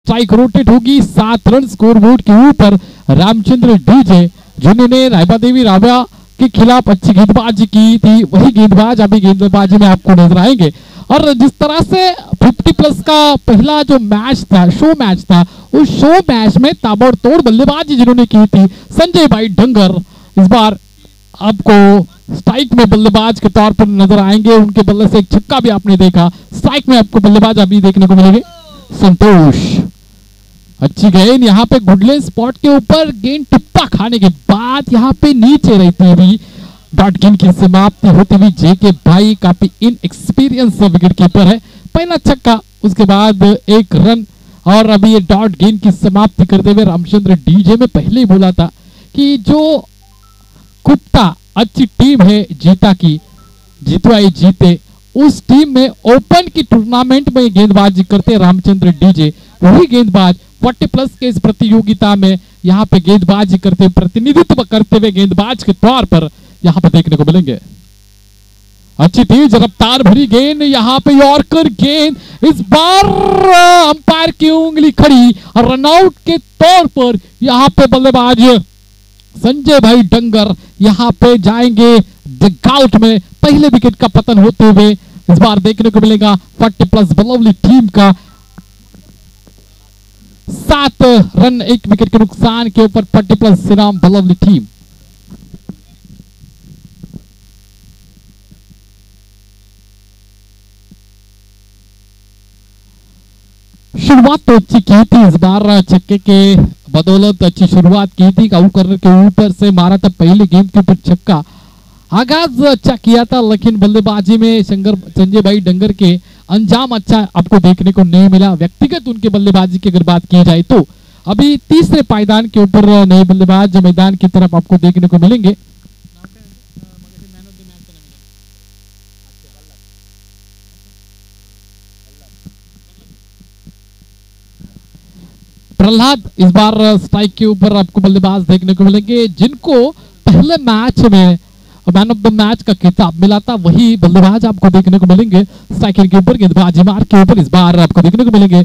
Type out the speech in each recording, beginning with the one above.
Strike rotate होगी 7 run score board के ऊपर। रामचंद्र डीजे जिन्होंने रायबा देवी राव्या के खिलाफ अच्छी गेंदबाजी की थी, वही गेंदबाज अभी गेंदबाजी में आपको नजर आएंगे। और जिस तरह से 50 प्लस का पहला जो मैच था, शो मैच था, उस शो मैच में ताबड़तोड़ बल्लेबाजी जिन्होंने की थी संजय भाई डंगर, इस बार आपको स्ट्राइक में बल्लेबाज के तौर पर नजर आएंगे। उनके बल्ले से एक छक्का भी आपने देखा। स्ट्राइक में आपको बल्लेबाज अभी देखने को मिलेंगे संतोष। अच्छी गेंद यहाँ पे गुडले स्पॉट के ऊपर, गेंद टिप्पा खाने के बाद यहाँ पे नीचे रहती हुई डॉट गेंद की समाप्ति होती हुई। जेके भाई काफी इनएक्सपीरियंस विकेट कीपर है। पहला छक्का, उसके बाद 1 रन और अभी ये डॉट गेंद की समाप्ति करते हुए रामचंद्र डीजे में पहले ही बोला था कि जो कुप्ता अच्छी टीम है जीता की, जीतवाई जीते, उस टीम में ओपन की टूर्नामेंट में गेंदबाजी करते रामचंद्र डीजे, वही गेंदबाज 40 प्लस के इस प्रतियोगिता में यहाँ पे गेंदबाजी करते, प्रतिनिधित्व करते हुए गेंदबाज के तौर पर यहाँ पे देखने को मिलेंगे। अच्छी तेज रफ्तार भरी गेंद, यहाँ पे यॉर्कर गेंद, इस बार अंपायर की उंगली खड़ी और रनआउट के तौर पर यहाँ पे बल्लेबाज संजय भाई डंगर यहाँ पे जाएंगे डगआउट में। पहले विकेट का पतन होते हुए इस बार देखने को मिलेगा 40 प्लस बलौली टीम का 7 रन 1 विकेट के नुकसान के ऊपर 40 प्लस श्रीराम बलौली टीम। शुरुआत तो अच्छी की थी, इस बार छक्के के बदौलत अच्छी शुरुआत की थी। काऊ करने के ऊपर से मारा था पहली गेंद के ऊपर छक्का। आगाज अच्छा किया था, लेकिन बल्लेबाजी में संजय भाई डंगर के अंजाम अच्छा आपको देखने को नहीं मिला। व्यक्तिगत उनके बल्लेबाजी की अगर बात की जाए तो अभी तीसरे पायदान के ऊपर नए बल्लेबाज मैदान की तरफ आपको देखने को मिलेंगे। प्रहलाद इस बार स्ट्राइक के ऊपर आपको बल्लेबाज देखने को मिलेंगे, जिनको पहले मैच में मैन ऑफ द मैच का खिताब मिला था, वही बल्लेबाज आपको देखने को मिलेंगे। स्ट्राइकिंग के ऊपर गेंदबाजी मार के ऊपर इस बार आपको देखने को मिलेंगे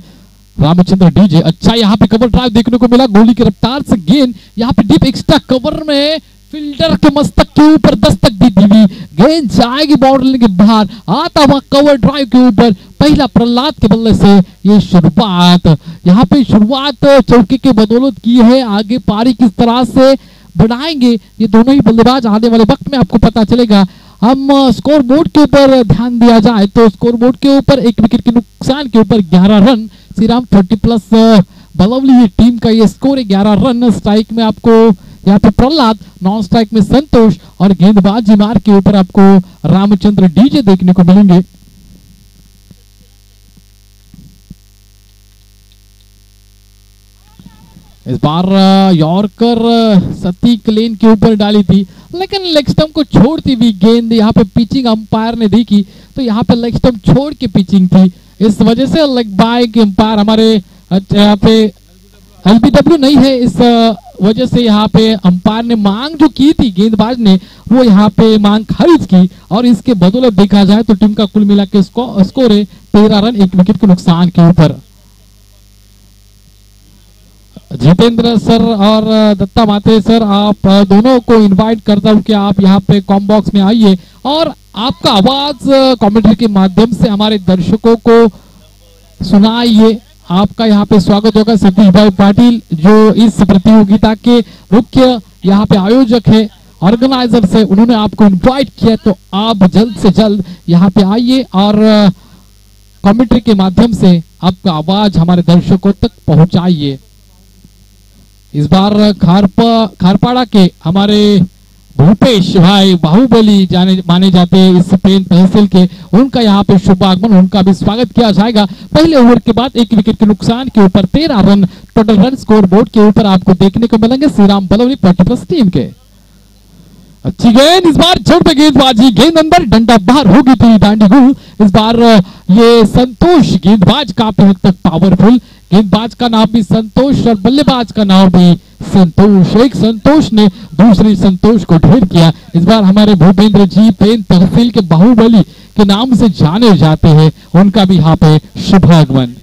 रामचंद्र डीजे। अच्छा यहाँ पे कवर ड्राइव देखने को मिला, गोली की रफ्तार से गेंद यहाँ पे डीप एक्स्ट्रा कवर में फील्डर के मस्तक के ऊपर दस्तक दी थी, गेंद जाएगी बाउंड्री के बाहर, आता हुआ कवर ड्राइव के ऊपर पहला प्रहलाद के बल्ले से ये शुरुआत। यहाँ पे शुरुआत चौके के बदौलत की है, आगे पारी किस तरह से बढ़ाएंगे ये दोनों ही बल्लेबाज आने वाले वक्त में आपको पता चलेगा। हम स्कोर बोर्ड के ऊपर ध्यान दिया जाए तो स्कोर बोर्ड के ऊपर 1 विकेट के नुकसान के ऊपर 11 रन श्रीराम 40 प्लस बलौली टीम का ये स्कोर है 11 रन। स्ट्राइक में आपको यहाँ पे प्रहलाद, नॉन स्ट्राइक में संतोष और गेंदबाजी मार के ऊपर आपको रामचंद्र डीजे देखने को मिलेंगे। इस बार यॉर्कर सतीक लेन के ऊपर डाली थी, लेकिन लेग स्टंप को छोड़ती हुई गेंद यहाँ पे पिचिंग अंपायर ने देखी तो यहाँ पे लेग स्टंप छोड़ के पिचिंग थी, इस वजह से लेग बाय अंपायर हमारे यहाँ पे एलबीडब्ल्यू नहीं है, इस वजह से यहाँ पे अंपायर ने मांग जो की थी गेंदबाज ने वो यहाँ पे मांग खारिज की और इसके बदौलत देखा जाए तो टीम का कुल मिला के स्कोर है 13 रन 1 विकेट के नुकसान के ऊपर। जितेंद्र सर और दत्ता माते सर, आप दोनों को इनवाइट करता हूं कि आप यहाँ पे कॉम बॉक्स में आइए और आपका आवाज कमेंट्री के माध्यम से हमारे दर्शकों को सुनाइए। आपका यहाँ पे स्वागत होगा। सतीश भाई पाटिल जो इस प्रतियोगिता के मुख्य यहाँ पे आयोजक है, ऑर्गेनाइजर से, उन्होंने आपको इनवाइट किया तो आप जल्द से जल्द यहाँ पे आइए और कमेंट्री के माध्यम से आपका आवाज हमारे दर्शकों तक पहुंचाइए। इस बार खारपाड़ा के हमारे भूपेश भाई बाहुबली माने जाते हैं इस पेन तहसील के, उनका यहाँ पे शुभ आगमन, उनका भी स्वागत किया जाएगा। पहले ओवर के बाद 1 विकेट के नुकसान के ऊपर 13 run total run score board के ऊपर आपको देखने को मिलेंगे श्रीराम बलौली 40 प्लस टीम के। अच्छी गेंद, इस बार जोर पे गेंदबाजी, गेंद अंदर, डंडा बाहर होगी थी डांडी गुल। इस बार ये संतोष गेंदबाज काफी हद तक पावरफुल, गेंदबाज का नाम भी संतोष और बल्लेबाज का नाम भी संतोष। एक संतोष ने दूसरी संतोष को ढेर किया। इस बार हमारे भूपेंद्र जी पेन तहसील के बाहुबली के नाम से जाने जाते हैं, उनका भी यहाँ पे शुभ आगमन।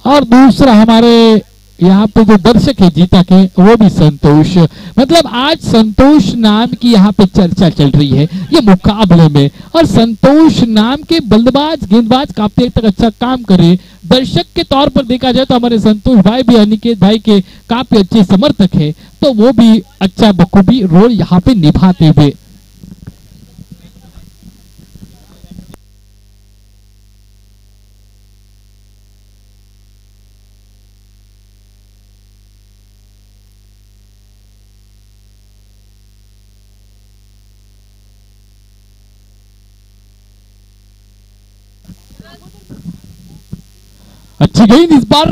और दूसरा हमारे यहाँ पे जो दर्शक है जीता के वो भी संतोष। मतलब आज संतोष नाम की यहाँ पे चर्चा चल रही है ये मुकाबले में, और संतोष नाम के बल्लेबाज गेंदबाज काफी हद तक अच्छा काम करे। दर्शक के तौर पर देखा जाए तो हमारे संतोष भाई भी अनिकेत भाई के काफी अच्छे समर्थक है, तो वो भी अच्छा बखूबी रोल यहाँ पे निभाते हुए। अच्छी गेंद इस बार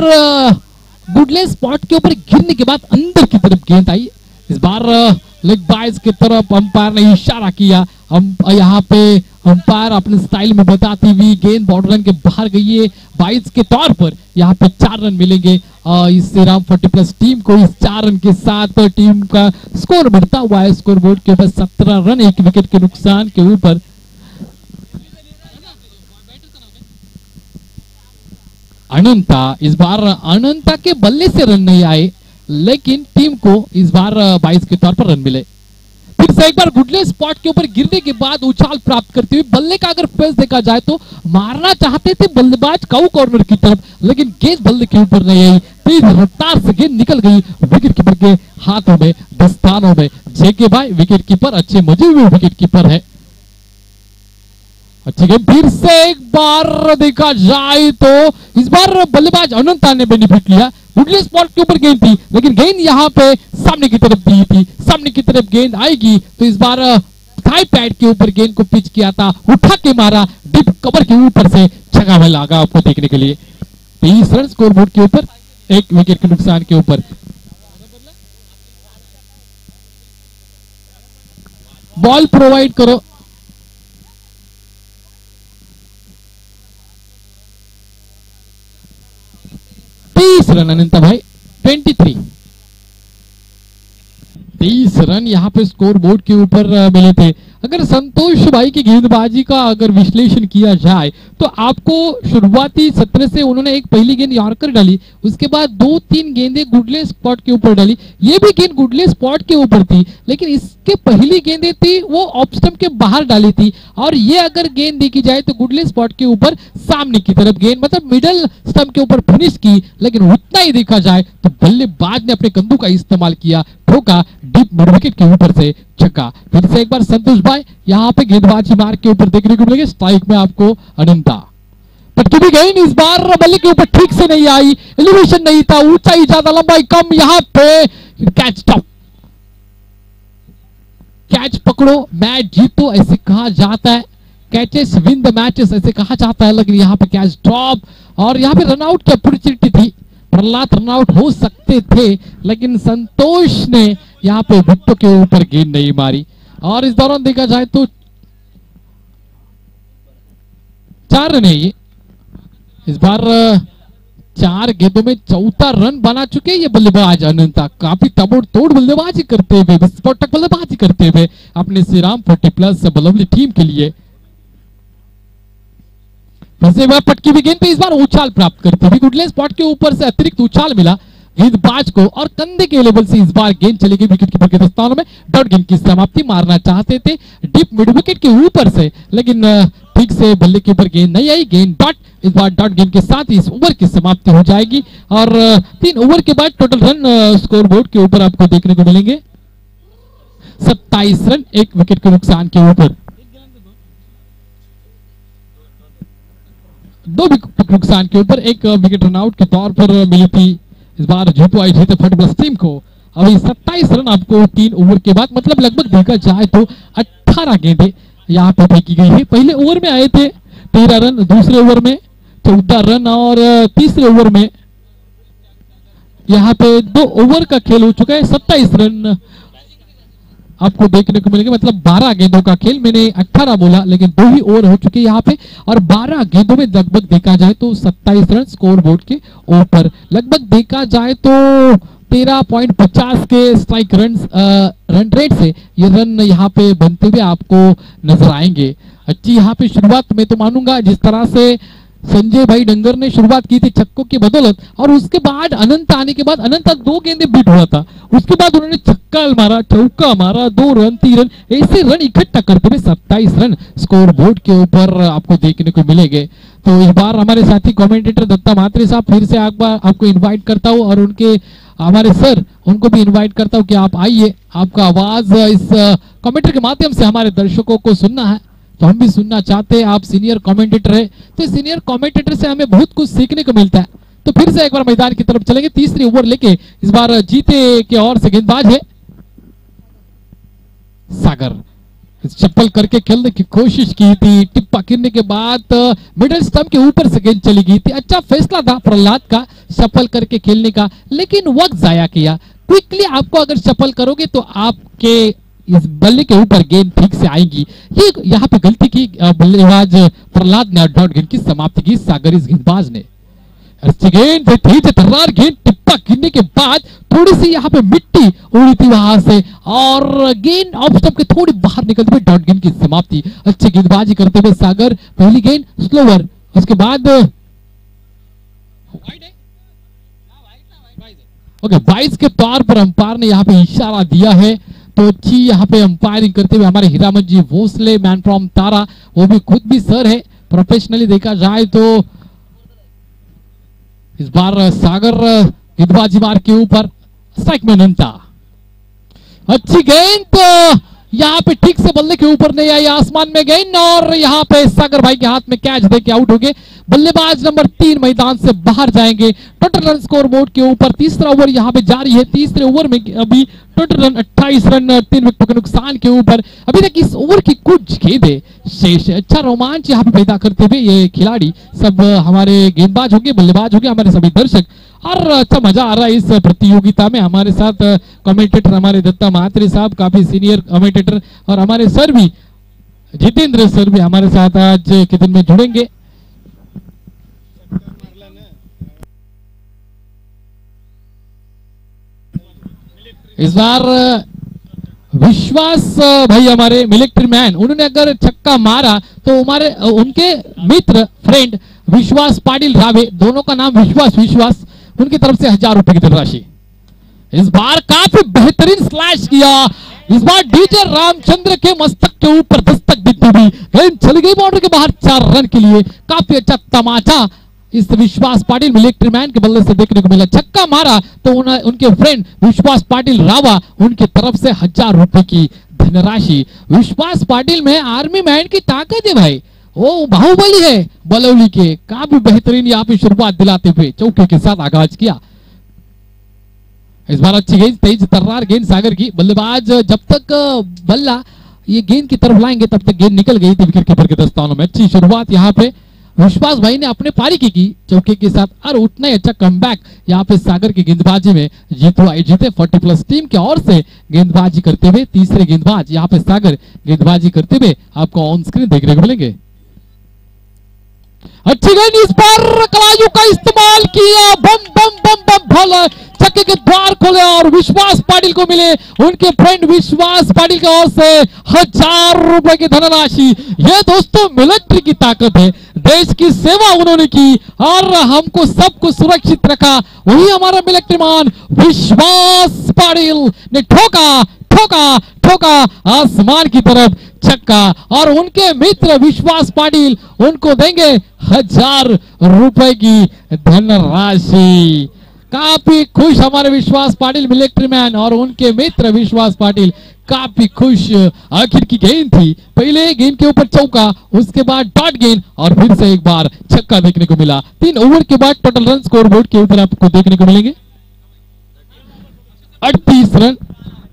गुडले स्पॉट के ऊपर गिरने के बाद अंदर की तरफ गेंद आई। इस बार लेग बाइज की तरफ अंपायर ने इशारा किया। यहाँ पे अंपायर अपने स्टाइल में बताती हुई गेंद बॉर्डर लाइन के बाहर गई है। बाइज के तौर पर यहाँ पे 4 रन मिलेंगे इस श्री राम 40+ टीम को। इस 4 रन के साथ टीम का स्कोर बढ़ता हुआ है स्कोर बोर्ड के ऊपर 17 रन 1 विकेट के नुकसान के ऊपर। अनंता, इस बार अनंता के बल्ले से रन नहीं आए, लेकिन टीम को इस बार 22 के तौर पर रन मिले। फिर से एक बार गुडले स्पॉट के ऊपर गिरने के बाद उछाल प्राप्त करते हुए बल्ले का अगर पेस देखा जाए तो मारना चाहते थे बल्लेबाज काऊ कॉर्नर की तरफ, लेकिन गेंद बल्ले के ऊपर नहीं आई। तेज रफ्तार से गेंद निकल गई विकेट कीपर के हाथों में, दस्तानों में। जेके भाई विकेट कीपर अच्छे मजे हुए विकेट कीपर है। अच्छी गेंद फिर से एक बार देखा जाए तो इस बार बल्लेबाज अनंता ने बेनिफिट लिया। गुडले स्पॉट के ऊपर गेंद थी, लेकिन गेंद यहाँ पे सामने की तरफ दी थी। सामने की तरफ गेंद आएगी तो इस बार थाई पैड के ऊपर गेंद को पिच किया था, उठा के मारा डीप कवर के ऊपर से, छक्का में लगा आपको देखने के लिए। 30 रन स्कोर बोर्ड के ऊपर 1 विकेट के नुकसान के ऊपर। बॉल प्रोवाइड करो। रन अनंता भाई 23। 30 रन यहाँ पे स्कोर बोर्ड के ऊपर मिले थे। अगर संतोष भाई की गेंदबाजी का अगर विश्लेषण किया जाए तो आपको शुरुआती सत्र से उन्होंने एक पहली गेंद यॉर्कर डाली, उसके बाद 2-3 गेंदें गुडले स्पॉट के ऊपर डाली। ये भी गेंद गुडले स्पॉट के ऊपर थी, लेकिन इसके पहली गेंदें थी वो ऑफ स्टंप के बाहर डाली थी। और ये अगर गेंद देखी जाए तो गुडले स्पॉट के ऊपर सामने की तरफ गेंद, मतलब मिडल स्टंप के ऊपर फिनिश की, लेकिन उतना ही देखा जाए तो बल्लेबाज ने अपने कंधों का इस्तेमाल किया, ठोका डीप मिड विकेट के ऊपर से छक्का। फिर से एक बार संतोष भाई यहाँ पे गेंदबाजी मार्क के ऊपर देखने को मिलेगी। स्ट्राइक में आपको अनंता, पटकी भी गेंद इस बार बल्ले के ऊपर ठीक से नहीं आई, एलिवेशन नहीं था, ऊंचाई ज्यादा लंबाई कम। यहाँ पे कैच स्टॉप, कैच पकड़ो मैच जीतो ऐसे कहा जाता है, कैचेस विन द मैचेस ऐसे कहा जाता है, लेकिन यहाँ पे कैच ड्रॉप। और यहाँ पे रनआउट की अपॉर्चुनिटी थी, प्रहलाद रनआउट हो सकते थे, लेकिन संतोष ने यहाँ पे विकेटों के ऊपर गेंद नहीं मारी। और इस दौरान देखा जाए तो 4 रन है ये। इस बार 4 गेंदों में 4था रन बना चुके ये बल्लेबाज अनंता। काफी तोड़ बल्लेबाजी करते हुए, विस्फोटक बल्लेबाजी करते हुए अपने श्री राम 40+ बलवली टीम के लिए। वैसे बार पटकी भी गेंद पे इस बार उछाल प्राप्त करते हुए गुडले स्पॉट के ऊपर से अतिरिक्त उछाल मिला गेंदबाज को, और कंधे के लेवल से इस बार गेंद चली गई विकेट कीपर के दस्तानों में। डॉट गेंद की समाप्ति मारना चाहते थे डीप मिड विकेट के ऊपर से, लेकिन ठीक से बल्ले के ऊपर गेंद नहीं आई, गेंद डॉट। इस बार डॉट गेंद के साथ इस ओवर की समाप्ति हो जाएगी, और 3 ओवर के बाद टोटल रन स्कोर बोर्ड के ऊपर आपको देखने को मिलेंगे 27 रन 1 विकेट के नुकसान के ऊपर। 2 विकेट नुकसान के ऊपर 1 विकेट रनआउट के तौर पर मिली थी इस बार जीतो आई जीते 40+ टीम को। अभी 27 रन आपको 3 ओवर के बाद, मतलब लगभग देखा जाए तो 18 गेंदें यहाँ पे फेंकी गई है। पहले ओवर में आए थे 13 रन, दूसरे ओवर में 14 रन, और तीसरे ओवर में यहाँ पे 2 ओवर का खेल हो चुका है। 27 रन आपको देखने को मिलेंगे, मतलब 12 गेंदों का खेल। मैंने 18 बोला, लेकिन 2 ही ओवर हो चुके यहाँ पे, और 12 गेंदों में लगभग देखा जाए तो 27 रन स्कोर बोर्ड के ऊपर। लगभग देखा जाए तो 13.50 के स्ट्राइक रन रेट से ये रन यहाँ पे बनते हुए आपको नजर आएंगे। अच्छी यहाँ पे शुरुआत मैं तो मानूंगा, जिस तरह से संजय भाई डंगर ने शुरुआत की थी छक्कों की बदौलत, और उसके बाद अनंत आने के बाद अनंत 2 गेंदे बीट हुआ था, उसके बाद उन्होंने छक्का मारा, चौका मारा, 2 रन 3 रन ऐसे रन इकट्ठा करते हुए 27 रन स्कोर बोर्ड के ऊपर आपको देखने को मिलेंगे। तो इस बार हमारे साथी कमेंटेटर दत्ता म्हात्रे साहब फिर से आपको इन्वाइट करता हूँ, और उनके हमारे सर उनको भी इन्वाइट करता हूँ कि आप आइए, आपका आवाज इस कमेंटेटर के माध्यम से हमारे दर्शकों को सुनना है, तो हम भी सुनना चाहते हैं। आप सीनियर कमेंटेटर है, तो सीनियर कमेंटेटर से हमें बहुत कुछ सीखने को मिलता है। तो फिर से एक बार मैदान की तरफ चलेंगे, तीसरी ओवर लेके इस बार जीते के ओर से गेंदबाज है सागर। चप्पल करके खेलने की कोशिश की थी, टिप्पा गिरने के बाद मिडिल स्टंप के ऊपर से गेंद चली गई थी। अच्छा फैसला था प्रहलाद का चप्पल करके खेलने का, लेकिन वक्त जाया किया। क्विकली आपको अगर चप्पल करोगे तो आपके इस बल्ले के ऊपर गेंद ठीक से आएगी। ये यहाँ पे गलती की बल्लेबाज प्रहलाद ने, डॉट गेंद की समाप्ति की सागर इस गेंदबाज ने। गेंद तेज तर्रार गेंद, टिप्पा गिरने के बाद थोड़ी सी यहाँ पे मिट्टी उड़ी थी वहां से, और गेंद ऑफ स्टंप के थोड़ी बाहर निकलते हुए डॉट गेंद की समाप्ति। अच्छी गेंदबाजी करते हुए सागर, पहली गेंद स्लोवर, उसके बाद ओके 22 के तौर पर अंपायर ने यहाँ पे इशारा दिया है। तो अच्छी यहाँ पे अंपायरिंग करते हुए हमारे हीरामन जी भोसले, मैन फ्रॉम तारा, वो भी खुद भी सर है, प्रोफेशनली देखा जाए तो। इस बार सागर गेंदबाजी मार के ऊपर स्ट्राइक में नंता। अच्छी गेंद तो यहाँ पे ठीक से बल्ले के ऊपर नहीं आई, आसमान में गेंद, और यहाँ पे सागर भाई के हाथ में कैच देके आउट हो गए। बल्लेबाज नंबर 3 मैदान से बाहर जाएंगे। टोटल रन स्कोर बोर्ड के ऊपर तीसरा ओवर यहाँ पे जारी है। तीसरे ओवर में अभी टोटल रन 28 रन 3 विकेटों के नुकसान के ऊपर। अभी तक इस ओवर की कुछ गेंदें शेष है। अच्छा रोमांच यहाँ पे पैदा करते हुए ये खिलाड़ी सब हमारे गेंदबाज होंगे, बल्लेबाज होंगे, हमारे सभी दर्शक, और अच्छा मजा आ रहा है इस प्रतियोगिता में। हमारे साथ कमेंटेटर हमारे दत्ता म्हात्रे साहब, काफी सीनियर कमेंटेटर, और हमारे सर भी जितेंद्र सर भी हमारे साथ आज के दिन में जुड़ेंगे। इस बार विश्वास भाई हमारे मिलिट्री मैन, उन्होंने अगर छक्का मारा तो हमारे उनके मित्र फ्रेंड विश्वास पाटिल रावे, दोनों का नाम विश्वास, उनकी तरफ से 1000 रुपए की धनराशि। इस बार काफी बेहतरीन स्लैश किया। इस बार डीजे रामचंद्र के मस्तक के ऊपर दस्तक देती हुई गेंद चली गई बाउंड्री के बाहर 4 रन के लिए। काफी अच्छा तमाचा इस विश्वास पाटिल मिलिट्री मैन के बल्ले से देखने को मिला। छक्का मारा तो उनके फ्रेंड विश्वास पाटिल रावा, उनकी तरफ से 1000 रुपए की धनराशि। विश्वास पाटिल में आर्मी मैन की ताकत है भाई, वो बाहुबली है बलौली के। काफी बेहतरीन यहाँ पे शुरुआत दिलाते हुए चौके के साथ आगाज किया। इस बार अच्छी गेंद, तेज तर्रार गेंद सागर की। बल्लेबाज जब तक बल्ला ये गेंद की तरफ लाएंगे तब तक गेंद निकल गई थी विकेट कीपर के दस्तानों में। अच्छी शुरुआत यहाँ पे विश्वास भाई ने अपने पारी की चौके के साथ, और उतना ही अच्छा कमबैक यहाँ पे सागर की गेंदबाजी में जीते 40+ टीम की ओर से गेंदबाजी करते हुए तीसरे गेंदबाज यहाँ पे सागर गेंदबाजी करते हुए आपको ऑन स्क्रीन देखने को मिलेंगे। अच्छी गेंद, इस पर कलायु का इस्तेमाल किया, बम बम बम बम भला छक्के के द्वार खोले, और विश्वास पाटिल को मिले उनके फ्रेंड विश्वास पाटिल की ओर से 1000 रुपए की धनराशि। ये दोस्तों मिलिट्री की ताकत है, देश की सेवा उन्होंने की और हमको सबको सुरक्षित रखा। वही हमारा मिलिट्री मैन विश्वास पाटिल ने ठोका ठोका ठोका आसमान की तरफ छक्का, और उनके मित्र विश्वास पाटिल उनको देंगे 1000 रुपए की धनराशि। काफी खुश हमारे विश्वास पाटिल मिलिट्री मैन और उनके मित्र विश्वास पाटिल, काफी खुश। आखिर की गेंद थी, पहले गेंद के ऊपर चौका, उसके बाद डॉट गेंद, और फिर से एक बार छक्का देखने को मिला। 3 ओवर के बाद टोटल रन स्कोर बोर्ड के ऊपर आपको देखने को मिलेंगे 38 रन।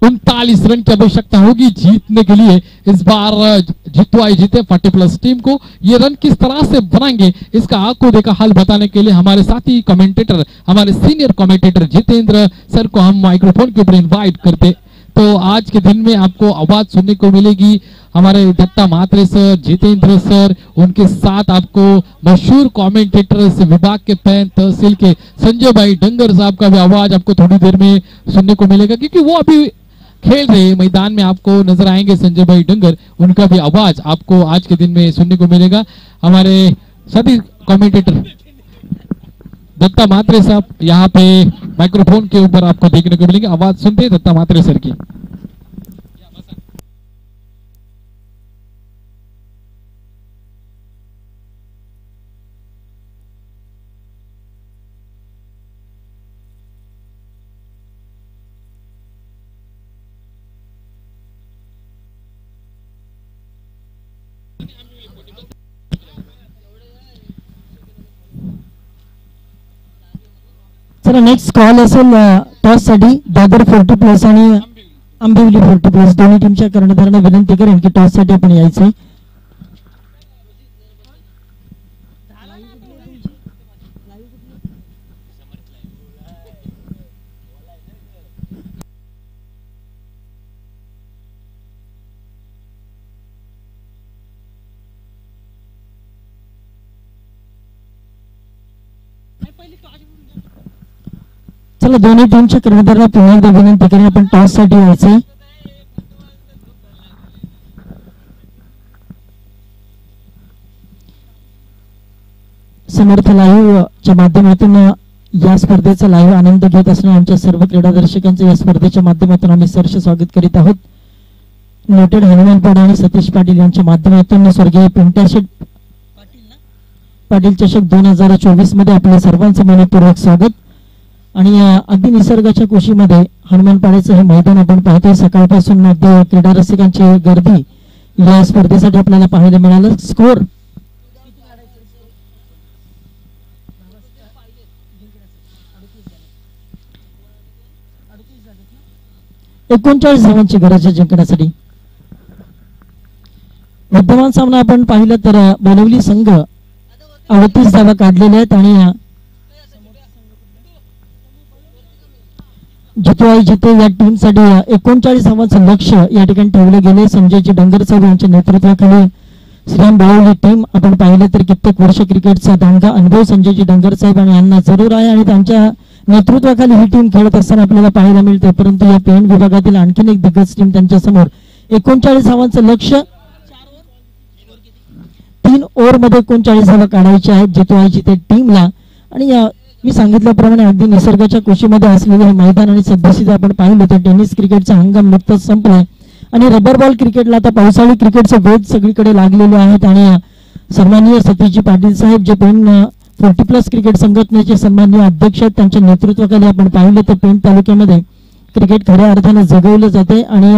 39 रन की आवश्यकता होगी जीतने के लिए। इस बार जीते 40+ टीम को। ये रन किस तरह से बनाएंगे इसका आंखों देखा हाल बताने के लिए हमारे साथी कमेंटेटर, हमारे सीनियर कमेंटेटर जितेंद्र सर को हम माइक्रोफोन के ऊपर इनवाइट करते। तो आज के दिन में आपको आवाज सुनने को मिलेगी हमारे दत्ता म्हात्रे सर, जितेंद्र सर, उनके साथ आपको मशहूर कमेंटेटर इस विभाग के पैन तहसील के संजय भाई डंगर साहब का भी आवाज आपको थोड़ी देर में सुनने को मिलेगा, क्योंकि वो अभी खेल रहे मैदान में आपको नजर आएंगे संजय भाई डंगर, उनका भी आवाज आपको आज के दिन में सुनने को मिलेगा। हमारे सभी कमेंटेटर दत्ता मात्रे साहब यहाँ पे माइक्रोफोन के ऊपर आपको देखने को मिलेंगे। आवाज सुनते हैं दत्ता मात्रे सर की। चला नेक्स्ट कॉल असेल टॉस साठी दादर 40+ आणि आंबिवली 40+ दोन्ही टीमच्या कर्णधारांना विनंती करेन की टॉस साठी आपण यायचंय। चला दोन्ही टीमच्या कर्णधारांना पुन्हा एकदा विनंती करेन आपण टॉस साठी यायचंय। समर्थ लाईव्ह च्या माध्यमातून या स्पर्धेचा लाईव्ह आनंद घेत असणाऱ्या आमच्या सर्व क्रीडा दर्शकांचं या स्पर्धेच्या माध्यमातून आम्ही सहर्ष स्वागत करीत आहोत। नोटेड हनुमान पाडा आणि सतीश पाटील यांच्या माध्यमातून स्वर्गीय पिंट्या पाटील चषक 2024 मध्ये आपल्या सर्वांचं मनपूर्वक स्वागत। आणि अगदी निसर्गाच्या कुशीमध्ये हनुमानपाड्याचं हे मैदान आपण पाहतोय। सकाळपासून अगदी क्रीडा रसिकांची गर्दी या स्पर्धेसाठी आपल्याला पाहायला मिळालं। स्कोर एकोणचाळीस धावांची गरज आहे जिंकण्यासाठी। विद्यमान सामना आपण पाहिलं तर बोलवली संघ 38 धावा काढलेल्या आहेत आणि जितवाई जिते या टीम साठी 39 धावांचं लक्ष या ठिकाणी ठेवले गेले। संजयजी डंगर साहेब यांच्या नेतृत्वाखाली श्रीराम बाळवली टीम आपण पाहिलं तर कित्येक वर्ष क्रिकेटचा दांडगा अनुभव संजयजी डंगर साहेब आणि यांना जरूर आहे आणि त्यांच्या नेतृत्वाखाली ही टीम खेळत असताना आपल्याला पाहायला मिळते। परंतु या पेन विभागातील आणखीन एक दिग्गज टीम त्यांच्या समोर 39 धावांचं लक्ष 3 ओव्हरमध्ये 39 धावा काढायच्या आहेत जितवाई जिते टीमला। आणि मी सांगितल्याप्रमाणे अगदी निसर्गाच्या कुशीमध्ये असलेले हे मैदान आणि सध्याशी आपण पाहिलं तर टेनिस क्रिकेटचा हंगाम नुकताच संपलाय आणि रबर बॉल क्रिकेटला आता पावसाळी क्रिकेटचे वेध सगळीकडे लागलेले आहेत। आणि सन्माननीय सतीशजी पाटील साहेब जे पेन 40+ क्रिकेट संघटनेचे सन्माननीय अध्यक्ष आहेत त्यांच्या नेतृत्वाखाली आपण पाहिलं तर पेन तालुक्यामध्ये क्रिकेट खऱ्या अर्थाने जगवलं जाते आणि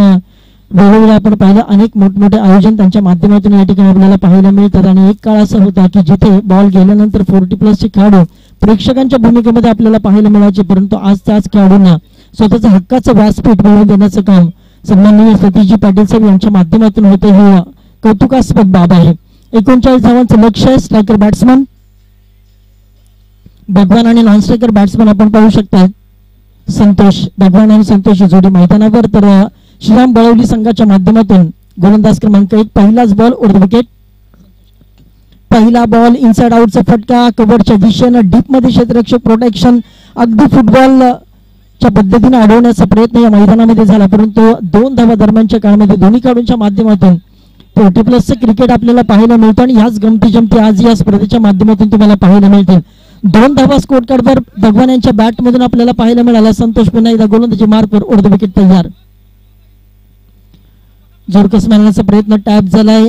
वेळोवेळी आपण पाहिलं अनेक मोठमोठे आयोजन त्यांच्या माध्यमातून या ठिकाणी आपल्याला पाहायला मिळतात। आणि एक काळ असा होता की जिथे बॉल गेल्यानंतर 40+ चे खेळाडू प्रेक्षकांच्या भूमिकेमध्ये आपल्याला पाहायला मिळायचे, परंतु आज त्याच खेळाडूंना स्वतःचं हक्काचं व्यासपीठ मिळवून देण्याचं काम सन्माननीय सतीशजी पाटील साहेब यांच्या माध्यमातून होते। हे कौतुकास्पद बाब आहे। 39 धावांचं लक्ष आहे। स्ट्रायकर बॅट्समन भगवान आणि नॉन स्ट्रायकर बॅट्समन आपण पाहू शकता संतोष भगवान आणि संतोष जोडी मैदानावर। तर श्रीराम बळवली संघाच्या माध्यमातून गोलंदाज क्रमांक 1 पहिलाच बॉल ओव्हर द विकेट, पहिला बॉल इनसाइड आउटचा फटका कव्हरच्या दिशेने डीप मध्ये क्षेत्ररक्षक प्रोटेक्शन अगदी फुटबॉलच्या पद्धतीने अडवण्याचा प्रयत्न या मैदानामध्ये झाला, परंतु 2 धावा दरम्यानच्या काळामध्ये दोन्ही खेळाडूंच्या माध्यमातून 40+ क्रिकेट आपल्याला पाहायला मिळतं आणि ह्याच गमती जमती आज या स्पर्धेच्या माध्यमातून तुम्हाला पाहायला मिळतील। 2 धावा स्कोर कार्डवर भगवान यांच्या बॅट मधून आपल्याला पाहायला मिळाला। संतोष पुन्हा एकदा गोलंदाजी मार्कवर ओव्हर द विकेट तयार। जोरकस मारण्याचा प्रयत्न टॅप झालाय।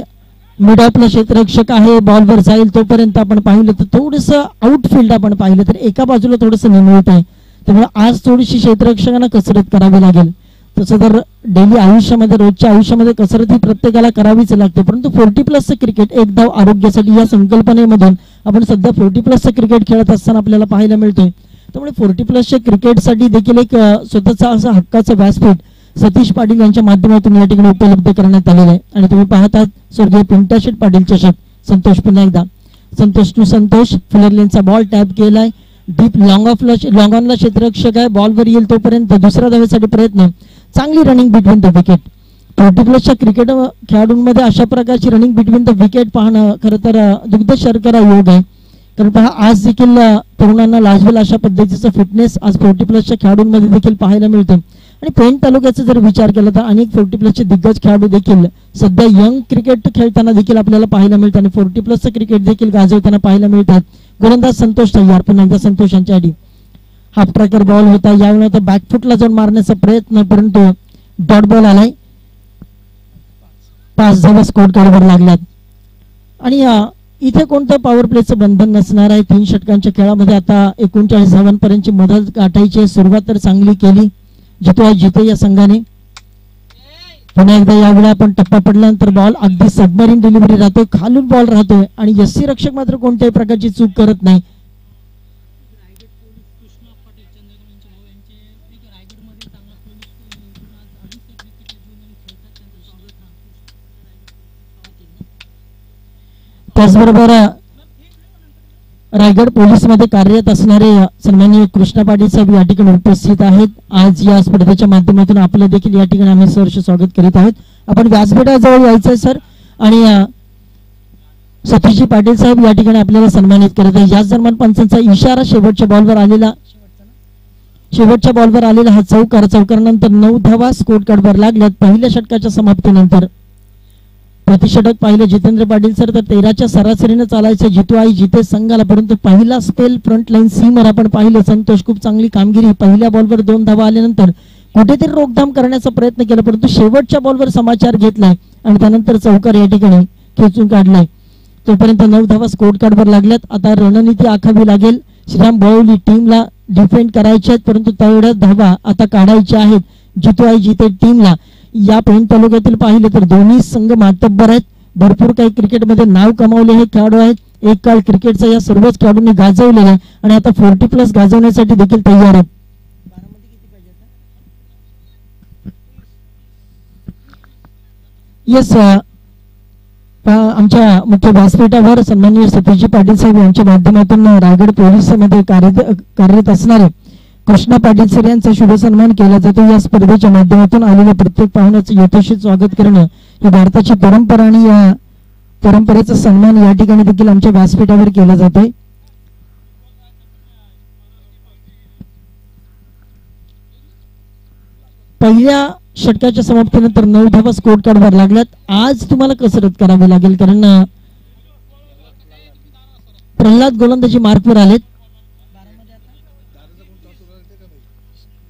मिड ऑफला क्षेत्ररक्षक आहे, बॉलवर जाईल तोपर्यंत आपण पाहिलं तर थोडंसं आउटफील्ड आपण पाहिलं तर एका बाजूला थोडंसं निमुळत आहे, त्यामुळे आज थोडीशी क्षेत्ररक्षकांना कसरत करावी लागेल। तसं तर डेली आयुष्यामध्ये रोजच्या आयुष्यामध्ये कसरत ही प्रत्येकाला करावीच लागते, परंतु 40+ क्रिकेट एक धाव आरोग्यासाठी या संकल्पनेमधून आपण सध्या 40+ क्रिकेट खेळत असताना आपल्याला पाहायला मिळते। त्यामुळे 40+ क्रिकेटसाठी देखील एक स्वतःचा असं हक्काचं व्यासपीठ सतीश पाटील यांच्या माध्यमातून या ठिकाणी उपलब्ध करण्यात आलेलं आहे। आणि तुम्ही पाहतात स्वर्गीय पिंट्या पाटील चषक। संतोष पुन्हा एकदा संतोष टू संतोष फिलरलेनचा बॉल टॅप केलाय डीप लॉंग ऑनला क्षेत्ररक्षक आहे, बॉलवर येईल तोपर्यंत दुसऱ्या धावेसाठी प्रयत्न, चांगली running between the wicket. 40+ cricket खेळाडूंमध्ये अशा प्रकारची रनिंग बिटवीन द विकेट पाहणं खरं तर दुग्ध शर्करा योग आहे, कारण पहा आज देखील तरुणांना लाजवेल अशा पद्धतीचं फिटनेस आज 40+ खेळाडूंमध्ये देखील पाहायला मिळतं। आणि पेण तालुक्याचा जर विचार केला तर अनेक 40+ दिग्गज खेळाडू देखील सध्या यंग क्रिकेट खेळताना देखील आपल्याला पाहायला मिळतात आणि 40+ क्रिकेट देखील गाजवताना पाहायला मिळतात. गोलंदाज संतोष तयार, पुन्हा एकदा संतोष यांच्यासाठी हाफ ट्रॅकर बॉल होता, यावेळी आता बॅकफुटला जाऊन मारण्याचा प्रयत्न, परंतु डॉट बॉल आलाय. 5 धावा स्कोर कार्डवर लागल्यात आणि इथे कोणतं पॉवर प्लेचं बंधन नसणार आहे. 3 षटकांच्या खेळामध्ये आता 39 धावांपर्यंतची मदत गाठायची. सुरुवात तर चांगली केली जिते या संघाने. पुन्हा एकदा यावेळी आपण टप्पा पडल्यानंतर बॉल अगदी सबमरीन डिलिव्हरी राहतोय, खालून बॉल राहतोय आणि यस्सी रक्षक मात्र कोणत्याही प्रकारची चूक करत नाही. त्याचबरोबर रायगड पोलीस मध्ये कार्यरत असणारे सन्माननीय कृष्णा पाटील साहेब या ठिकाणी उपस्थित आहेत. आज या स्पर्धेच्या माध्यमातून आपलं देखील या ठिकाणी आम्ही सहर्ष स्वागत करीत आहोत. आपण व्यासपीठाजवळ यायचंय सर आणि सतीशजी पाटील साहेब या ठिकाणी आपल्याला सन्मानित करत आहे. याच दरम्यान पंचांचा इशारा शेवटच्या बॉलवर आलेला हा चौकारानंतर 9 धावा स्कोर कार्डवर लागल्यात. पहिल्या षटकाच्या समाप्तीनंतर प्रतिषटक पाहिलं जितेंद्र पाटील सर तर 13च्या सरासरीने चालायचं जितू आई जिते संघाला, परंतु पहिला स्पेल फ्रंट लाईन सीमर आपण पाहिलं संतोष खूप चांगली कामगिरी. पहिल्या बॉलवर 2 धावा आल्यानंतर कुठेतरी रोकथाम करण्याचा प्रयत्न केला, परंतु शेवटच्या बॉलवर समाचार घेतलाय आणि त्यानंतर चौकार या ठिकाणी खेचून काढलाय. तोपर्यंत 9 धावा स्कोर कार्डवर लागल्यात. आता रणनीती आखावी लागेल. श्रीराम बळवली टीमला डिफेंड करायचे आहेत, परंतु तेवढ्या धावा आता काढायच्या आहेत जितू आई जिते टीमला. या पेण तालुक्यातील पाहिले तर दोन्ही संघ मातब्बर आहेत. भरपूर काही क्रिकेटमध्ये नाव कमावले हे खेळाडू आहेत. एक काळ क्रिकेटचा या सर्वच खेळाडूंनी गाजवलेला आहे आणि आता 40+ गाजवण्यासाठी देखील तयार आहेत. येस, आमच्या मुख्य व्यासपीठावर सन्माननीय सतीशजी पाटील साहेब यांच्या माध्यमातून रायगड पोलीसमध्ये कार्यरत असणारे कृष्णा पाटील सर यांचा शुभ सन्मान केला जातो. या स्पर्धेच्या माध्यमातून आलेल्या प्रत्येक पाहुण्याचं यथोचित स्वागत करणं ही भारताची परंपरा आणि या परंपरेचा सन्मान या ठिकाणी देखील आमच्या व्यासपीठावर केला जातोय. पहिल्या षटकाच्या समाप्तीनंतर 9 धावा स्कोर कार्डवर लागल्यात. आज तुम्हाला कसरत करावी लागेल कारण प्रल्हाद गोलंदाजी मार्कवर आलेत.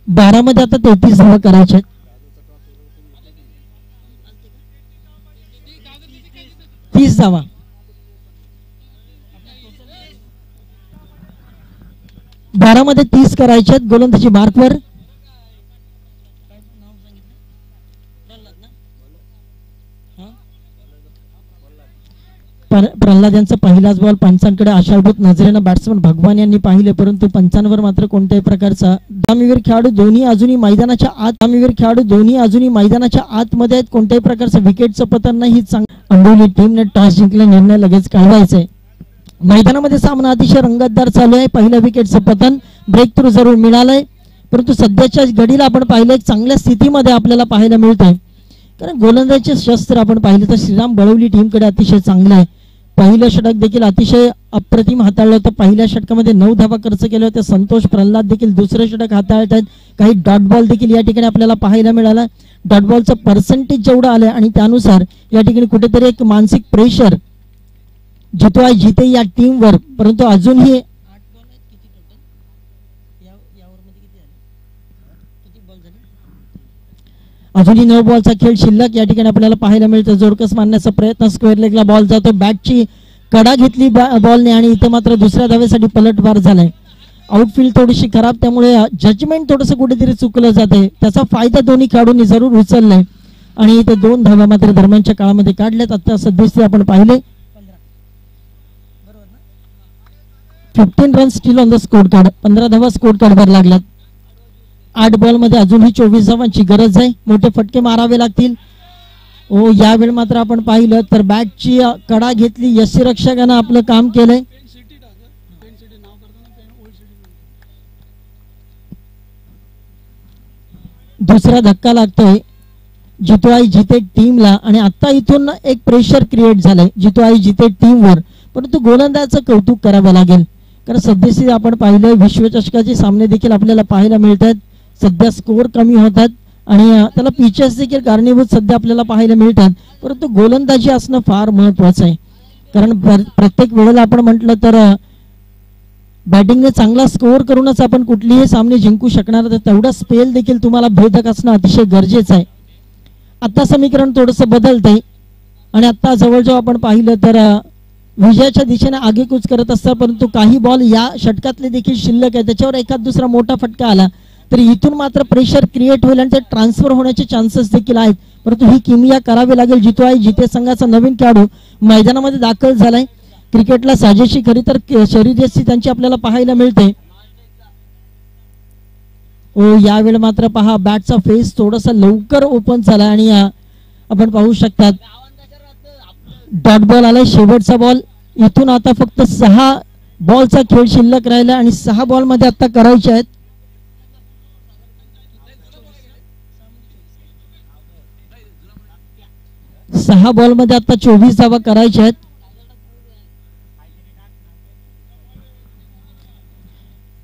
12 मध्ये आता 33 धावा करायच्या आहेत. 30 धावा. बारा मध्ये 30 करायचे आहेत. गोलंदाजी मार्कवर प्रल्हाद यांचा पहिलाच बॉल पंचांकडे आशाभूत नजरेनं बॅट्समन भगवान यांनी पाहिले, परंतु पंचांवर मात्र कोणत्याही प्रकारचा दामीवीर खेळाडू दोन्ही अजूनही मैदानाच्या आतमध्ये आहेत. कोणत्याही प्रकारचं विकेटचं पतन नाही. अंबोली टीमने टॉस जिंकला, निर्णय लगेच कळवायचा आहे. मैदानामध्ये सामना अतिशय रंगतदार चालू आहे. पहिल्या विकेटचं पतन ब्रेक थ्रू जरूर मिळालंय, परंतु सध्याच्या घडीला आपण पाहिलं चांगल्या स्थितीमध्ये आपल्याला पाहायला मिळतंय. कारण गोलंदाजीचे शस्त्र आपण पाहिलं तर श्रीराम बळवली टीमकडे अतिशय चांगलं आहे. पहिलं षटक देखील अतिशय अप्रतिम हाताळलं होतं. पहिल्या षटकामध्ये 9 धावा खर्च केले होते. संतोष प्रल्हाद देखील दुसरे षटक हाताळत आहेत. काही डॉट बॉल देखील या ठिकाणी आपल्याला पाहायला मिळाला. डॉट बॉलचं पर्सेंटेज जेवढं आलंय आणि त्यानुसार या ठिकाणी कुठेतरी एक मानसिक प्रेशर जितो आहे जिते या टीमवर, परंतु अजूनही अजूनही 9 बॉलचा खेळ शिल्लक या ठिकाणी आपल्याला पाहायला मिळतं. जोरकस मारण्याचा प्रयत्न, स्क्वेअर लेगला बॉल जातो. बॅटची कडा घेतली बॉलने आणि इथे मात्र दुसऱ्या धावेसाठी पलटवार झालाय. आउटफील्ड थोडीशी खराब, त्यामुळे जजमेंट थोडंसं कुठेतरी चुकलं जाते. त्याचा फायदा दोन्ही खेळाडूंनी जरूर उचललाय आणि इथे 2 धावा मात्र दरम्यानच्या काळामध्ये काढल्यात. आता सध्या आपण पाहिले 15 run steel on the score card. 15 धावा स्कोर कार्डवर लागल्यात. 8 बॉल मध्ये अजूनही 24 धावांची गरज आहे. मोठे फटके मारावे लागतील. यावेळी मात्र आपण पाहिलं तर बॅटची कडा घेतली. यष्टीरक्षकानं आपलं काम केलंय. दुसरा धक्का लागतोय जितो आई जिते टीमला आणि आता इथून एक प्रेशर क्रिएट झालंय जितो आई जिते टीमवर, परंतु गोलंदाजाचं कौतुक करावं लागेल. कारण सध्याशी आपण पाहिलं विश्वचषकाचे सामने देखील आपल्याला पाहायला मिळतात. सध्या स्कोर कमी होतात आणि त्याला पिचेस देखील कारणीभूत सध्या आपल्याला पाहायला मिळतात, परंतु गोलंदाजी असणं फार महत्वाचं आहे. कारण प्रत्येक वेळेला आपण म्हटलं तर बॅटिंगने चांगला स्कोअर करूनच आपण कुठलीही सामने जिंकू शकणार, तर तेवढा स्पेल देखील तुम्हाला भेदक असणं अतिशय गरजेचं आहे. आता समीकरण थोडंसं बदलतंय आणि आता जवळजवळ आपण पाहिलं तर विजयाच्या दिशेने आगेकूच करत असतात, परंतु काही बॉल या षटकातले देखील शिल्लक आहे, त्याच्यावर एखाद दुसरा मोठा फटका आला तर इथून मात्र प्रेशर क्रिएट होईल आणि ते ट्रान्सफर होण्याचे चान्सेस देखील आहेत. परंतु ही किमया करावी लागेल. जितो आहे जिते संघाचा नवीन खेळाडू मैदानामध्ये दाखल झालाय. क्रिकेटला साजेशी खरी तर शरीरयष्टी त्यांची आपल्याला पाहायला मिळते. यावेळी मात्र पहा बॅटचा फेस थोडासा लवकर ओपन झाला आणि आपण पाहू शकतात डॉट बॉल आलाय. शेवटचा बॉल. इथून आता फक्त 6 बॉलचा खेळ शिल्लक राहिला आणि 6 बॉल मध्ये आता करायचे आहेत. सहा बॉल मध्ये आता 24 धावा करायच्या आहेत.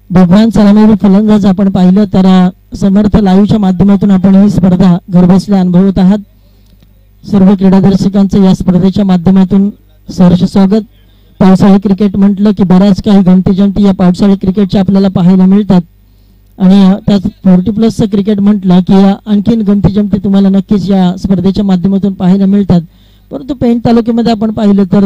भगवान सलामीवीर फलंदाज आपण पाहिलं तर समर्थ लाईव्हच्या माध्यमातून आपण ही स्पर्धा घरबसल्या अनुभवत आहात. सर्व क्रीडादर्शकांचं या स्पर्धेच्या माध्यमातून सहर्ष स्वागत. पावसाळी क्रिकेट म्हटलं की बऱ्याच काही गमती-जमती या पावसाळी क्रिकेटच्या आपल्याला पाहायला मिळतात आणि त्यात 40+ क्रिकेट म्हटलं की आणखीन गमती-जमती तुम्हाला नक्कीच या स्पर्धेच्या माध्यमातून पाहायला मिळतात. परंतु पेण तालुक्यामध्ये आपण पाहिलं तर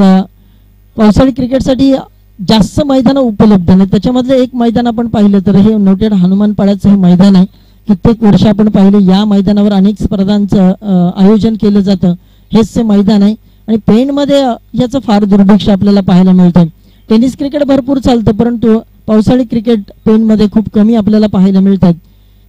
पावसाळी क्रिकेटसाठी जास्त मैदान उपलब्ध नाही. त्याच्यामधलं एक मैदान आपण पाहिलं तर हे नोटेड हनुमानपाड्याचं हे मैदान आहे. कित्येक वर्ष आपण पाहिलं या मैदानावर अनेक स्पर्धांचं आयोजन केलं जातं. हेच ते मैदान आहे आणि पेणमध्ये याचं फार दुर्भिक्ष आपल्याला पाहायला मिळतं. टेनिस क्रिकेट भरपूर चालतं, परंतु पावसाळी क्रिकेट पेणमध्ये खूप कमी आपल्याला पाहायला मिळतात.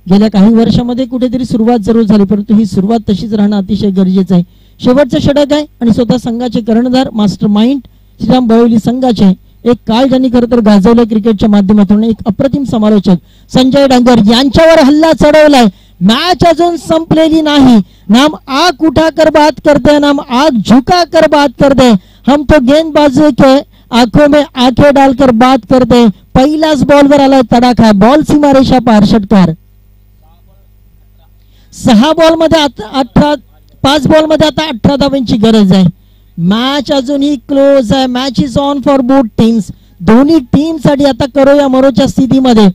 गेल्या काही वर्षामध्ये कुठेतरी सुरुवात जरूर झाली, परंतु ही सुरुवात तशीच राहणं अतिशय गरजेचं आहे. शेवटचं षटक आहे आणि स्वतः संघाचे कर्णधार मास्टर माइंड श्रीराम बळवली संघाचे एक काळ ज्यांनी खरं तर गाजवलं क्रिकेटच्या माध्यमातून एक अप्रतिम समालोचक संजय डांगर यांच्यावर हल्ला चढवलाय. मॅच अजून संपलेली नाही. नाम आग उठाकर बात करते, नाम आग झुका कर बात करते, हम तो गेंदबाजी के आंखों में आंखें डालकर बात करते. पहिलाच बॉलवर आलाय तडाखा. बॉल सीमारेषा पार. षटकार. 6 बॉल मध्ये 5 बॉल मध्ये आता 18 धावांची गरज आहे. मॅच अजूनही क्लोज आहे. Match is on for both teams. दोन्ही टीम साठी आता करो या मरोच्या स्थितीमध्ये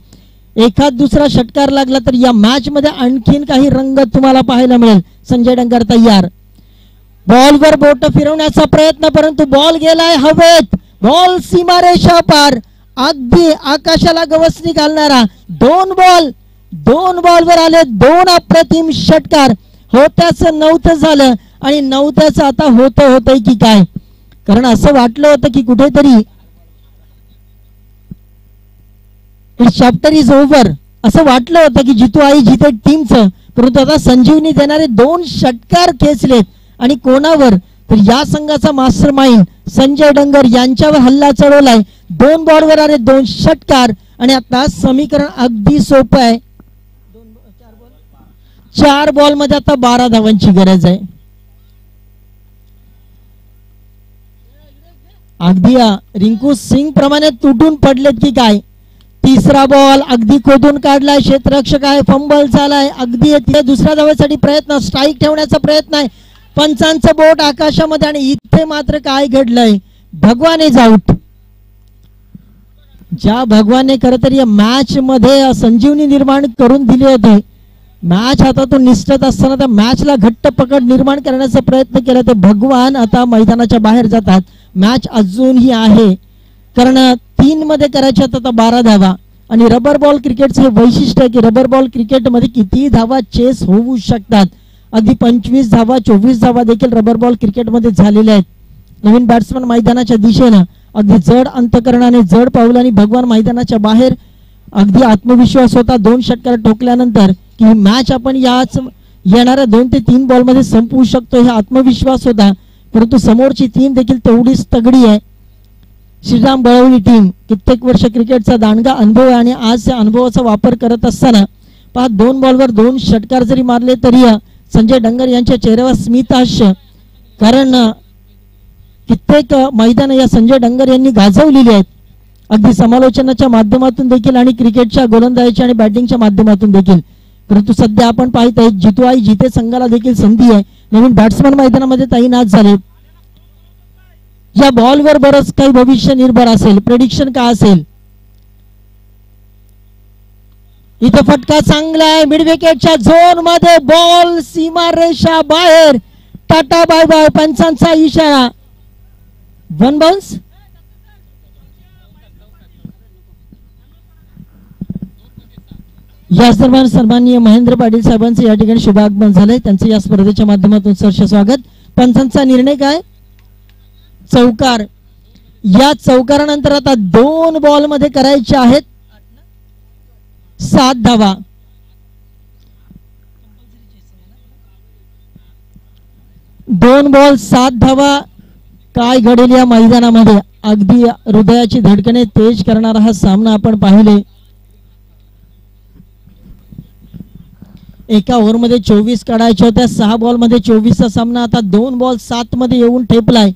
एखाद दुसरा षटकार लागला तर या मॅच मध्ये आणखीन काही रंगत तुम्हाला पाहायला मिळेल. संजय डंगर तयार. बॉलवर बोट फिरवण्याचा प्रयत्न, परंतु बॉल गेलाय हवेत. बॉल सीमारेषा पार. अगदी आकाशाला गवसणी घालणारा 2 बॉलवर आले 2 अप्रतिम षटकार. होत्याचं नव्हतं झालं आणि नव्हत्याचं आता होतंय की काय. कारण असं वाटलं होतं की कुठेतरी चॅप्टर इज ओव्हर असं वाटलं होतं की जितू आई जिथे टीमचं, परंतु आता संजीवनी देणारे 2 षटकार खेचलेत आणि कोणावर तर या संघाचा मास्टर माइंड संजय डंगर यांच्यावर हल्ला चढवलाय. 2 बॉलवर आले 2 षटकार आणि आता समीकरण अगदी सोपं आहे. 4 बॉल मध्ये आता 12 धावांची गरज आहे. अगदी रिंकू सिंग प्रमाणे तुटून पडलेत की काय. तिसरा बॉल अगदी खोदून काढलाय. क्षेत्ररक्षक आहे. फंबल झालाय. अगदी दुसऱ्या धावेसाठी प्रयत्न. स्ट्राईक ठेवण्याचा प्रयत्न आहे. पंचांचं बोट आकाशामध्ये आणि इथे मात्र काय घडलंय. भगवान इज आउट. ज्या भगवानने खरं तर या मॅच मध्ये संजीवनी निर्माण करून दिली होती, मॅच हातातून निसटत असताना त्या मॅचला घट्ट पकड निर्माण करण्याचा प्रयत्न केला, ते भगवान आता मैदानाच्या बाहेर जातात. मॅच अजूनही आहे कारण 3 मध्ये करायच्यात आता 12 धावा आणि रबर बॉल क्रिकेटचं हे वैशिष्ट्य आहे की रबर बॉल क्रिकेटमध्ये किती धावा चेस होऊ शकतात. अगदी 25 धावा 24 धावा देखील रबर बॉल क्रिकेटमध्ये झालेल्या आहेत. नवीन बॅट्समन मैदानाच्या दिशेनं अगदी जड अंतकरणाने जड पावलांनी भगवान मैदानाच्या बाहेर. अगदी आत्मविश्वास होता 2 षटकार ठोकल्यानंतर की मॅच आपण याच येणाऱ्या 2 ते 3 बॉल मध्ये संपवू शकतो, हा आत्मविश्वास होता. परंतु समोरची टीम देखील तेवढीच तगडी आहे. श्रीराम बळवली टीम कित्येक वर्ष क्रिकेटचा दांडगा अनुभव आहे आणि आज त्या अनुभवाचा वापर करत असताना 2 बॉलवर 2 षटकार जरी मारले तरी संजय डंगर यांच्या चेहऱ्यावर स्मित हास्य. कारण कित्येक मैदान या संजय डंगर यांनी गाजवलेली आहेत. अगदी समालोचनाच्या माध्यमातून देखील आणि क्रिकेटच्या गोलंदाजीच्या आणि बॅटिंगच्या माध्यमातून देखील. परंतु सध्या आपण पाहतोय जितूआई जिते संघाला देखील संधी आहे. नवीन बॅट्समन मैदानामध्ये तैनात झाले. या बॉलवर बरंच काही भविष्य निर्भर असेल. प्रेडिक्शन काय असेल? इथे फटका चांगला आहे मिड विकेटच्या झोन मध्ये. बॉल सीमारेषा बाहेर. Tata bye bye. पंचांचा इशारा. 1 बाउन्स. याच दरम्यान सन्माननीय महेंद्र पाटील साहेबांचे या ठिकाणी शुभागमन झाले. त्यांचं या स्पर्धेच्या माध्यमातून सहर्ष स्वागत. पंचांचा निर्णय काय? चौकार. या चौकारानंतर आता 2 बॉल मध्ये करायचे आहेत 7 धावा. दोन बॉल 7 धावा. काय घडेल या मैदानामध्ये? अगदी हृदयाची धडकने तेज करणारा हा सामना आपण पाहिले. एका ओव्हरमध्ये 24 काढायच्या होत्या. 6 बॉल मध्ये 24 चा सामना आता 2 बॉल 7 मध्ये येऊन ठेपलाय.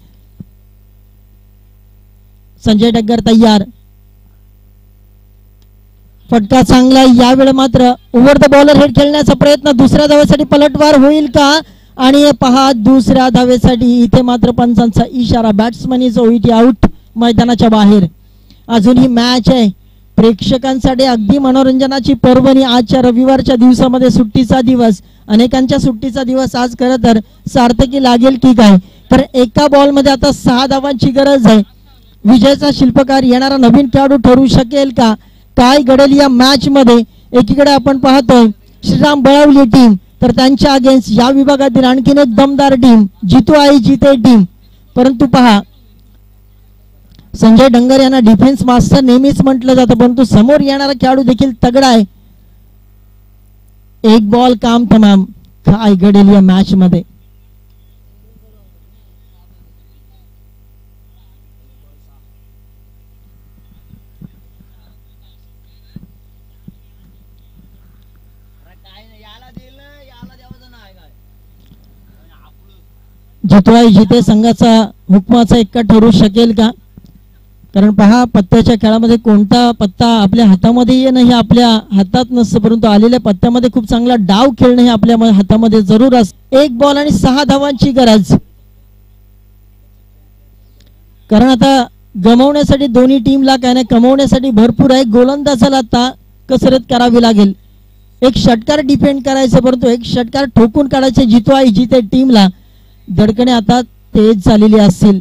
संजय डग्गर तयार. फटका चांगला. यावेळी मात्र ओव्हर द बॉलर हेड खेळण्याचा प्रयत्न. दुसऱ्या धावेसाठी पलटवार होईल का? आणि पहा दुसऱ्या धावेसाठी इथे मात्र पंचांचा इशारा. Batsman is OET out. मैदानाच्या बाहेर. अजून ही मॅच आहे. प्रेक्षकांसाठी अगदी मनोरंजनाची पर्वणी. आजच्या रविवारच्या दिवसामध्ये सुट्टीचा दिवस. अनेकांच्या सुट्टीचा दिवस आज खरं तर सार्थकी लागेल की काय? तर एका बॉल मध्ये आता 6 धावांची गरज आहे. विजयाचा शिल्पकार येणारा नवीन खेळाडू ठरू शकेल का? काय घडेल या मॅच मध्ये? एकीकडे आपण पाहतोय श्रीराम बळवली टीम, तर त्यांच्या अगेन्स्ट या विभागातील आणखीन एक दमदार टीम जितूआई जिते टीम. परंतु पहा संजय डंगर यांना डिफेन्स मास्टर नेहमीच म्हटलं जातं, परंतु समोर येणारा खेळाडू देखील तगडा आहे. 1 बॉल काम तमाम. काय घडेल या मॅच मध्ये? जितूआई जिते संघाचा हुकमाचा एक्का ठरू शकेल का? कारण पहा पत्त्याच्या खेळामध्ये कोणता पत्ता आपल्या हातामध्ये येणं हे आपल्या हातात नसतं, परंतु आलेल्या पत्त्यामध्ये खूप चांगला डाव खेळणं हे आपल्या हातामध्ये जरूर असतं. 1 बॉल आणि 6 धावांची गरज. कारण आता गमावण्यासाठी दोन्ही टीमला काय नाही, कमवण्यासाठी भरपूर आहे. गोलंदाजाला आता कसरत करावी लागेल. एक षटकार डिफेंड करायचं, परंतु एक षटकार ठोकून काढायचे जितूआई जिते टीमला. धडकणे आता तेज झालेली असतील.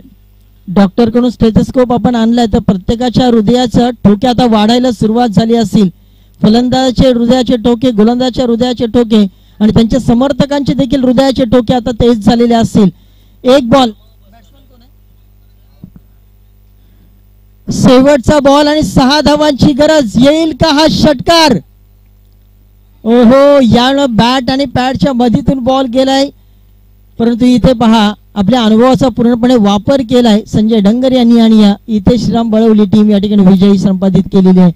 डॉक्टर कडून स्टेथोस्कोप आपण आणलाय, तर प्रत्येकाच्या हृदयाचं ठोके आता वाढायला सुरुवात झाली असेल. फलंदाजाचे हृदयाचे ठोके, गोलंदाजाच्या हृदयाचे ठोके आणि त्यांच्या समर्थकांचे देखील हृदयाचे ठोके आता तेज झालेले असतील. 1 बॉल. शेवटचा बॉल आणि 6 धावांची गरज. येईल का हा षटकार? ओहो, यावेळी बॅट आणि पॅडच्या मधीतून बॉल गेलाय, परंतु इथे पहा आपल्या अनुभवाचा पूर्णपणे वापर केलाय संजय डंगर यांनी आणि इथे श्रीराम बळवली टीम या ठिकाणी विजयी संपादित केलेली आहे.